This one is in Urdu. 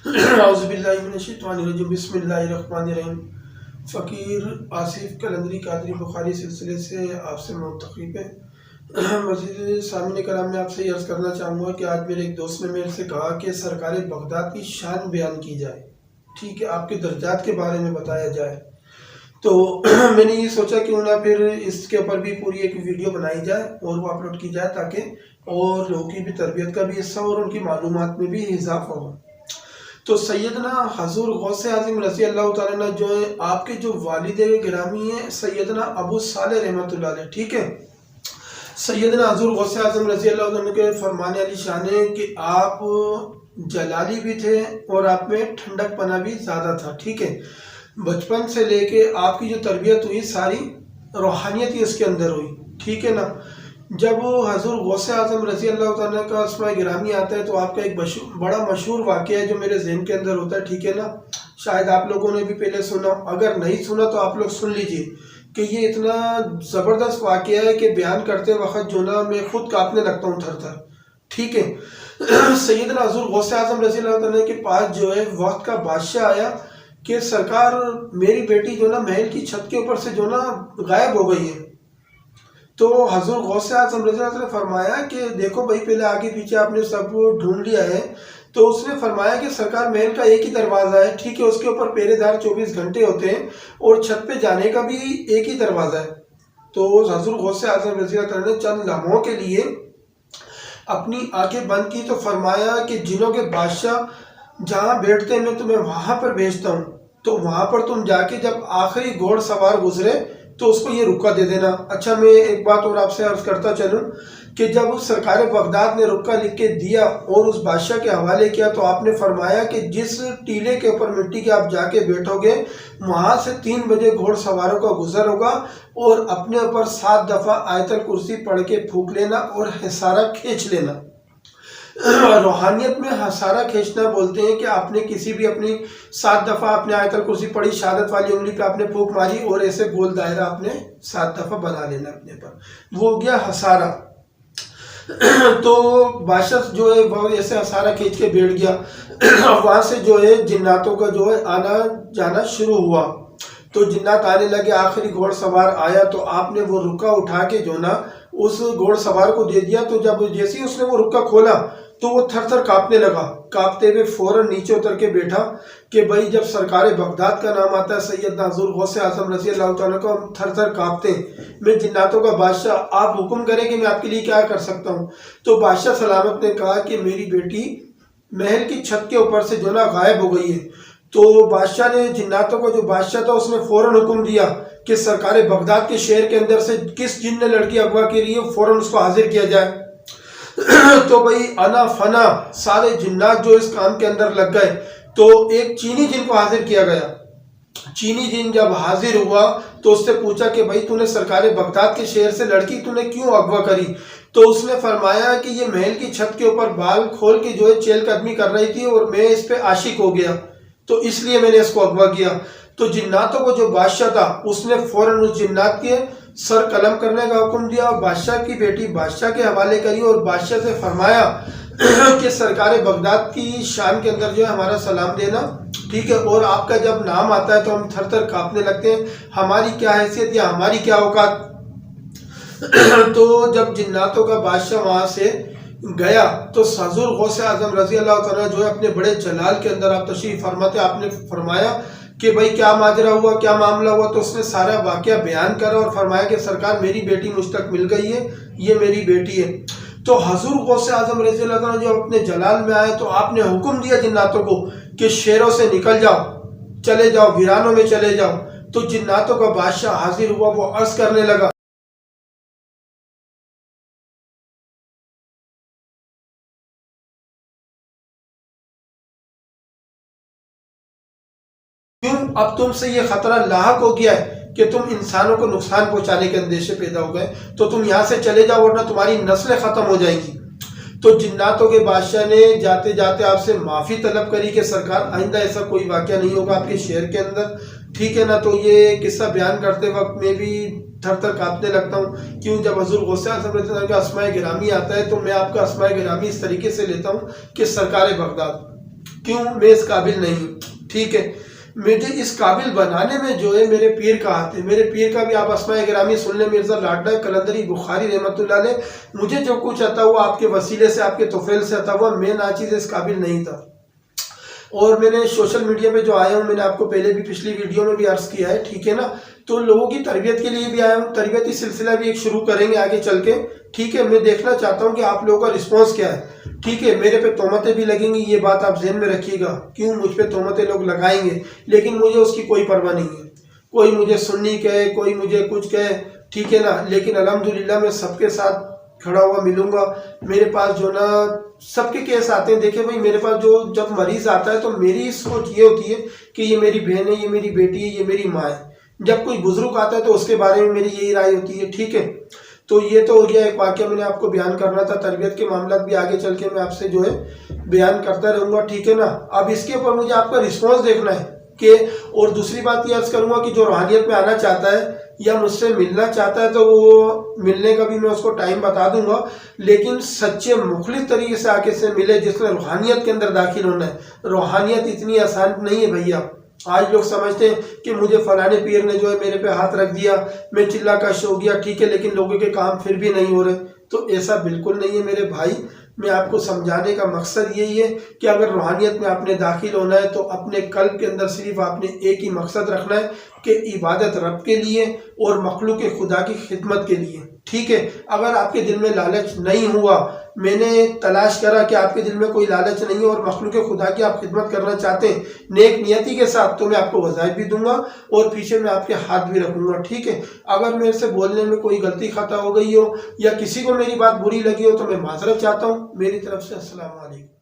اعوذ باللہ من الشیطان الرجیم بسم اللہ الرحمن الرحیم۔ فقیر آصف قلندری قادری بخاری سلسلے سے آپ سے منتخب ہے۔ مزید سامعین کرام، میں آپ سے یہ عرض کرنا چاہوں گا کہ آج میرے ایک دوست نے میرے سے کہا کہ سرکار بغداد کی شان بیان کی جائے، ٹھیک ہے، آپ کے درجات کے بارے میں بتایا جائے۔ تو میں نے یہ سوچا کیوں نہ پھر اس کے اوپر بھی پوری ایک ویڈیو بنائی جائے اور وہ اپلوڈ کی جائے، تاکہ اور لوگوں کی بھی تربیت کا بھی حصہ اور ان کی معلومات میں بھی اضافہ ہو۔ تو سیدنا حضور غوث اعظم رضی اللہ تعالیٰ عنہ جو ہے، آپ کے جو والد گرامی ہیں سیدنا ابو صالح رحمۃ اللہ علیہ، ٹھیک ہے، سیدنا حضور غوث اعظم رضی اللہ عنہ کے فرمانے علی شان ہے کہ آپ جلالی بھی تھے اور آپ میں ٹھنڈک پنا بھی زیادہ تھا، ٹھیک ہے۔ بچپن سے لے کے آپ کی جو تربیت ہوئی ساری روحانیت ہی اس کے اندر ہوئی، ٹھیک ہے نا۔ جب حضور غوث اعظم رضی اللہ تعالیٰ کا اسماء گرامی آتا ہے تو آپ کا ایک بڑا مشہور واقعہ ہے جو میرے ذہن کے اندر ہوتا ہے، ٹھیک ہے نا۔ شاید آپ لوگوں نے بھی پہلے سنا، اگر نہیں سنا تو آپ لوگ سن لیجئے کہ یہ اتنا زبردست واقعہ ہے کہ بیان کرتے وقت جو نا میں خود کانپنے لگتا ہوں تھر تھر، ٹھیک ہے۔ سیدنا حضور غوث اعظم رضی اللہ تعالیٰ کے پاس جو ہے وقت کا بادشاہ آیا کہ سرکار میری بیٹی جو نا محل کی چھت کے اوپر سے جو نا غائب ہو گئی ہے۔ تو حضور غوث اعظم رضی اللہ عنہ نے فرمایا کہ دیکھو بھائی، پہلے آگے پیچھے آپ نے سب ڈھونڈ لیا ہے۔ تو اس نے فرمایا کہ سرکار محل کا ایک ہی دروازہ ہے، ٹھیک ہے، اس کے اوپر پہرے دار 24 گھنٹے ہوتے ہیں اور چھت پہ جانے کا بھی ایک ہی دروازہ ہے۔ تو حضور غوث اعظم رضی اللہ عنہ نے چند لمحوں کے لیے اپنی آنکھیں بند کی تو فرمایا کہ جنوں کے بادشاہ جہاں بیٹھتے ہیں میں تمہیں وہاں پر بھیجتا ہوں، تو وہاں پر تم جا کے جب آخری گھوڑ سوار گزرے تو اس کو یہ رکا دے دینا۔ اچھا، میں ایک بات اور آپ سے عرض کرتا چلوں کہ جب اس سرکار بغداد نے رکا لکھ کے دیا اور اس بادشاہ کے حوالے کیا تو آپ نے فرمایا کہ جس ٹیلے کے اوپر مٹی کے آپ جا کے بیٹھو گے وہاں سے 3 بجے گھوڑ سواروں کا گزر ہوگا اور اپنے اوپر 7 دفعہ آیت الکرسی پڑھ کے پھونک لینا اور حصارہ کھینچ لینا۔ روحانیت میں حصارہ کھینچنا بولتے ہیں کہ آپ نے کسی بھی اپنی 7 دفعہ آپ نے آیت الکرسی پڑھی، شہادت والی انگلی پہ آپ نے پھونک ماری اور ایسے گول دائرہ آپ نے 7 دفعہ بنا لینا اپنے پر، وہ ہو گیا حصارہ۔ تو بادشاہ جو ہے وہ ایسے حصارہ کھینچ کے بیٹھ گیا۔ وہاں سے جو ہے جناتوں کا جو ہے آنا جانا شروع ہوا، تو جنات آنے لگے۔ آخری گھوڑ سوار آیا تو آپ نے وہ رکا اٹھا کے جو نا اس گھوڑ سوار کو دے دیا۔ تو جب جیسے ہی اس نے وہ رکا کھولا تو وہ تھر تھر کانپنے لگا، کانپتے ہوئے فوراً نیچے اتر کے بیٹھا کہ بھائی جب سرکار بغداد کا نام آتا ہے سیدنا حضور غوث اعظم رضی اللہ تعالیٰ کو ہم تھر تھر کانپتے ہیں، میں جناتوں کا بادشاہ، آپ حکم کریں کہ میں آپ کے لیے کیا کر سکتا ہوں۔ تو بادشاہ سلامت نے کہا کہ میری بیٹی محل کی چھت کے اوپر سے جو نا غائب ہو گئی ہے۔ تو بادشاہ نے جناتوں کا جو بادشاہ تھا اس نے فوراً حکم دیا کہ سرکار بغداد کے شہر کے اندر سے کس جن نے لڑکی اغوا کی رہی ہے فوراً اس کو حاضر کیا جائے۔ تو بھائی انا فنا سارے جنات جو اس کام کے اندر لگ گئے تو ایک چینی جن کو حاضر کیا گیا۔ چینی جن جب حاضر ہوا تو اس سے پوچھا کہ بھائی تو نے سرکار بغداد کے شہر سے لڑکی تو نے کیوں اغوا کری؟ تو اس نے فرمایا کہ یہ محل کی چھت کے اوپر بال کھول کے جو ہے چہل قدمی کر رہی تھی اور میں اس پہ عاشق ہو گیا تو اس لیے میں نے اس کو اغوا کیا۔ تو جناتوں کو جو بادشاہ تھا اس نے فوراً اس جنات کے سر قلم کرنے کا حکم دیا اور بادشاہ کی بیٹی بادشاہ کے حوالے کری اور بادشاہ سے فرمایا کہ سرکار بغداد کی شان کے اندر جو ہے ہمارا سلام دینا، ٹھیک ہے، اور آپ کا جب نام آتا ہے تو ہم تھر تھر کانپنے لگتے ہیں، ہماری کیا حیثیت یا ہماری کیا اوقات۔ تو جب جناتوں کا بادشاہ وہاں سے گیا تو حضور غوث اعظم رضی اللہ تعالیٰ جو ہے اپنے بڑے جلال کے اندر آپ تشریف فرماتے، آپ نے فرمایا کہ بھائی کیا ماجرا ہوا، کیا معاملہ ہوا؟ تو اس نے سارا واقعہ بیان کرا اور فرمایا کہ سرکار میری بیٹی مجھ تک مل گئی ہے، یہ میری بیٹی ہے۔ تو حضور غوث اعظم رضی اللہ تعالیٰ جو اپنے جلال میں آئے تو آپ نے حکم دیا جناتوں کو کہ شہروں سے نکل جاؤ، چلے جاؤ، ویرانوں میں چلے جاؤ۔ تو جناتوں کا بادشاہ حاضر ہوا، وہ عرض کرنے لگا کیوں اب تم سے یہ خطرہ لاحق ہو گیا ہے کہ تم انسانوں کو نقصان پہنچانے کے اندیشے پیدا ہو گئے، تو تم یہاں سے چلے جاؤ ورنہ تمہاری نسلیں ختم ہو جائیں گی۔ تو جناتوں کے بادشاہ نے جاتے جاتے آپ سے معافی طلب کری کہ سرکار آئندہ ایسا کوئی واقعہ نہیں ہوگا آپ کے شہر کے اندر، ٹھیک ہے نا۔ تو یہ قصہ بیان کرتے وقت میں بھی تھر تھر کانپنے لگتا ہوں، کیوں جب حضور غوث اعظم رضی اللہ عنہ کا اسماء گرامی آتا ہے تو میں آپ کا اسماء گرامی اس طریقے سے لیتا ہوں کہ سرکار بغداد، کیوں؟ میں اس قابل نہیں، ٹھیک ہے؟ مجھے اس قابل بنانے میں جو ہے میرے پیر کا ہاتھ ہے۔ میرے پیر کا بھی آپ اسماء گرامی سن لیں، مرزا لاڈا قلندری بخاری رحمۃ اللہ علیہ، مجھے جو کچھ عطا ہوا آپ کے وسیلے سے، آپ کے توفیل سے عطا ہوا، میں ناچیز اس قابل نہیں تھا۔ اور میں نے سوشل میڈیا پہ جو آیا ہوں، میں نے آپ کو پہلے بھی پچھلی ویڈیو میں بھی عرض کیا ہے، ٹھیک ہے نا؟ تو لوگوں کی تربیت کے لیے بھی آیا ہوں، تربیتی سلسلہ بھی ایک شروع کریں گے آگے چل کے، ٹھیک ہے؟ میں دیکھنا چاہتا ہوں کہ آپ لوگوں کا رسپانس کیا ہے، ٹھیک ہے؟ میرے پہ تہمتیں بھی لگیں گی، یہ بات آپ ذہن میں رکھیے گا، کیوں مجھ پہ تہمتیں لوگ لگائیں گے، لیکن مجھے اس کی کوئی پرواہ نہیں ہے۔ کوئی مجھے سنی کہے، کوئی مجھے کچھ کہے، ٹھیک ہے نا؟ لیکن الحمدللہ میں سب کے ساتھ کھڑا ہوا ملوں گا۔ میرے پاس جو نا سب کے کیس آتے ہیں، دیکھیں بھائی میرے پاس جو جب مریض آتا ہے تو میری سوچ یہ ہوتی ہے کہ یہ میری بہن ہے، یہ میری بیٹی ہے، یہ میری ماں ہے۔ جب کوئی بزرگ آتا ہے تو اس کے بارے میں میری یہی رائے ہوتی ہے، ٹھیک ہے؟ تو یہ تو ہو گیا ایک واقعہ میں نے آپ کو بیان کرنا تھا، تربیت کے معاملات بھی آگے چل کے میں آپ سے جو ہے بیان کرتا رہوں گا، ٹھیک ہے نا؟ اب اس کے اوپر مجھے آپ کا رسپانس دیکھنا ہے کہ، اور دوسری بات یہ عرض کروں گا کہ جو روحانیت میں آنا چاہتا ہے یا مجھ سے ملنا چاہتا ہے تو وہ ملنے کا بھی میں اس کو ٹائم بتا دوں گا، لیکن سچے مخلص طریقے سے آگے سے ملے، جس میں روحانیت کے اندر داخل ہونا ہے۔ روحانیت اتنی آسان نہیں ہے بھیا۔ آج لوگ سمجھتے ہیں کہ مجھے فلانے پیر نے جو ہے میرے پہ ہاتھ رکھ دیا، میں چلا کش ہو گیا، ٹھیک ہے، لیکن لوگوں کے کام پھر بھی نہیں ہو رہے، تو ایسا بالکل نہیں ہے میرے بھائی۔ میں آپ کو سمجھانے کا مقصد یہی ہے کہ اگر روحانیت میں آپ نے داخل ہونا ہے تو اپنے قلب کے اندر صرف آپ نے ایک ہی مقصد رکھنا ہے کہ عبادت رب کے لیے اور مخلوق خدا کی خدمت کے لیے، ٹھیک ہے؟ اگر آپ کے دل میں لالچ نہیں ہوا، میں نے تلاش کرا کہ آپ کے دل میں کوئی لالچ نہیں ہے اور مخلوق خدا کی آپ خدمت کرنا چاہتے ہیں نیک نیتی کے ساتھ، تو میں آپ کو وظائف بھی دوں گا اور پیچھے میں آپ کے ہاتھ بھی رکھوں گا، ٹھیک ہے؟ اگر میرے سے بولنے میں کوئی غلطی خطا ہو گئی ہو یا کسی کو میری بات بری لگی ہو تو میں معذرت چاہتا ہوں۔ میری طرف سے السلام علیکم۔